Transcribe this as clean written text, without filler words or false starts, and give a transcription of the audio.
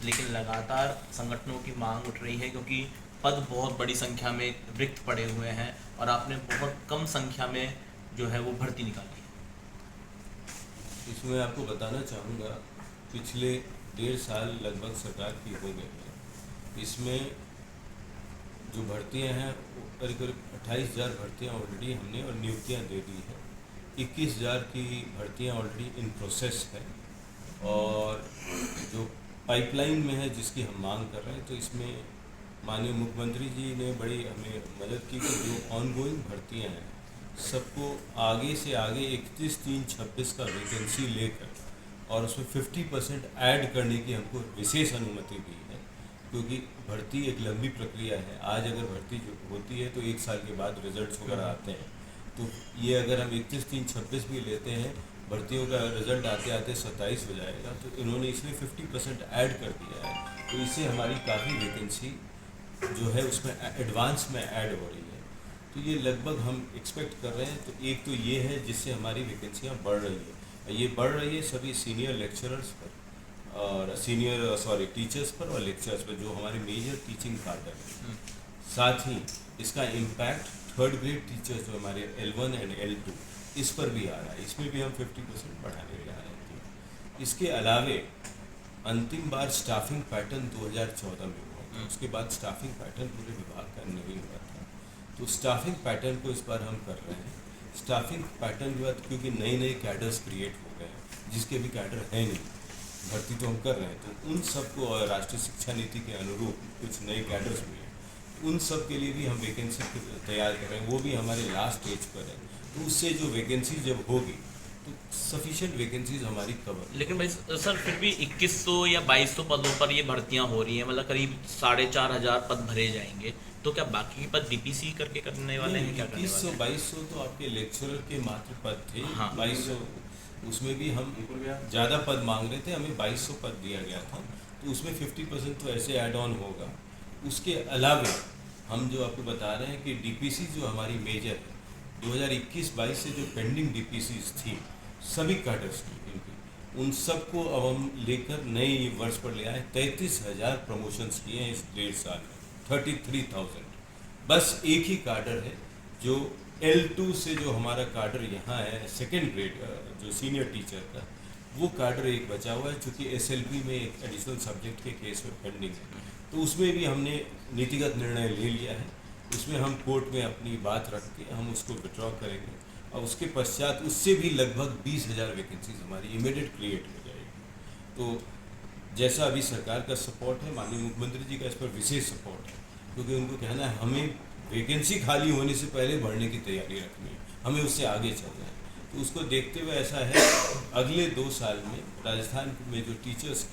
लेकिन लगातार संगठनों की मांग उठ रही है क्योंकि पद बहुत बड़ी संख्या में रिक्त पड़े हुए हैं और आपने बहुत कम संख्या में जो है वो भर्ती निकाली है। इसमें आपको बताना चाहूँगा, पिछले 1.5 साल लगभग सरकार की हो गई है। इसमें जो भर्तियां हैं वो करीब करीब 28,000 भर्तियाँ ऑलरेडी हमने और नियुक्तियां दे दी है। 21,000 की भर्तियां ऑलरेडी इन प्रोसेस है और जो पाइपलाइन में है जिसकी हम मांग कर रहे हैं, तो इसमें माननीय मुख्यमंत्री जी ने बड़ी हमें मदद की कि जो ऑनगोइंग भर्तियां हैं सबको आगे से आगे 31/3/26 का वैकेंसी लेकर और उसमें 50% ऐड करने की हमको विशेष अनुमति दी है, क्योंकि भर्ती एक लंबी प्रक्रिया है। आज अगर भर्ती जो होती है तो 1 साल के बाद रिजल्ट्स वगैरह आते हैं, तो ये अगर हम 31/3/26 भी लेते हैं, भर्तियों का रिजल्ट आते आते 27 हो जाएगा, तो इन्होंने इसमें 50% ऐड कर दिया है। तो इससे हमारी काफ़ी वैकेंसी जो है उसमें एडवांस में ऐड हो रही है। तो ये लगभग हम एक्सपेक्ट कर रहे हैं। तो एक तो ये है जिससे हमारी वैकेंसियाँ बढ़ रही है। ये बढ़ रही है सभी सीनियर लेक्चरर्स पर और टीचर्स पर और लेक्चरर्स पर, जो हमारे मेजर टीचिंग कार्डर है। साथ ही इसका इम्पैक्ट 3rd ग्रेड टीचर्स जो हमारे L1 एंड L2 इस पर भी आ रहा है। इसमें भी हम 50% बढ़ाने जा रहे हैं। इसके अलावे अंतिम बार स्टाफिंग पैटर्न 2014 में हुआ था, उसके बाद स्टाफिंग पैटर्न पूरे विभाग का नहीं हुआ था। तो स्टाफिंग पैटर्न को इस बार हम कर रहे हैं। स्टाफिंग पैटर्न के बाद क्योंकि नए नए कैडर्स क्रिएट हो गए हैं जिसके भी कैडर है नहीं, भर्ती तो हम कर रहे हैं, तो उन सबको और राष्ट्रीय शिक्षा नीति के अनुरूप कुछ नए कैडर्स भी हैं, उन सब के लिए भी हम वैकेंसी तैयार कर रहे हैं। वो भी हमारे लास्ट स्टेज पर है। तो उससे जो वैकेंसी जब होगी तो सफिशिएंट वैकेंसीज हमारी कवर। लेकिन भाई सर फिर भी 2100 या 2200 पदों पर ये भर्तियां हो रही हैं, मतलब करीब 4,500 पद भरे जाएंगे, तो क्या बाकी पद डीपीसी करके करने वाले हैं? क्या करने वाले 2100-2200 तो आपके लेक्चरर के मात्र पद थे। हाँ। 2200 उसमें भी हम ज़्यादा पद मांग रहे थे, हमें 2200 पद दिया गया था, तो उसमें 50% तो ऐसे ऐड ऑन होगा। उसके अलावा हम जो आपको बता रहे हैं कि डीपीसी जो हमारी मेजर है 2021-22 से जो पेंडिंग डीपीसीज थी सभी कैडर्स की इनकी, उन सबको अब हम लेकर नए वर्ष पर ले आए। 33,000 प्रमोशंस किए हैं इस 1.5 साल में, 33,000। बस एक ही कार्डर है जो L2 से जो हमारा कार्डर यहाँ है 2nd ग्रेड जो सीनियर टीचर का, वो कार्डर एक बचा हुआ है, चूँकि SLP में एक एडिशनल सब्जेक्ट के केस में पेंडिंग है। तो उसमें भी हमने नीतिगत निर्णय ले लिया है। उसमें हम कोर्ट में अपनी बात रख के हम उसको विड्रॉ करेंगे और उसके पश्चात उससे भी लगभग 20,000 वैकेंसीज हमारी इमीडिएट क्रिएट हो जाएगी। तो जैसा अभी सरकार का सपोर्ट है, माननीय मुख्यमंत्री जी का इस पर विशेष सपोर्ट है, क्योंकि उनको कहना है हमें वैकेंसी खाली होने से पहले बढ़ने की तैयारी रखनी है, हमें उससे आगे चलना है। तो उसको देखते हुए ऐसा है, अगले 2 साल में राजस्थान में जो टीचर्स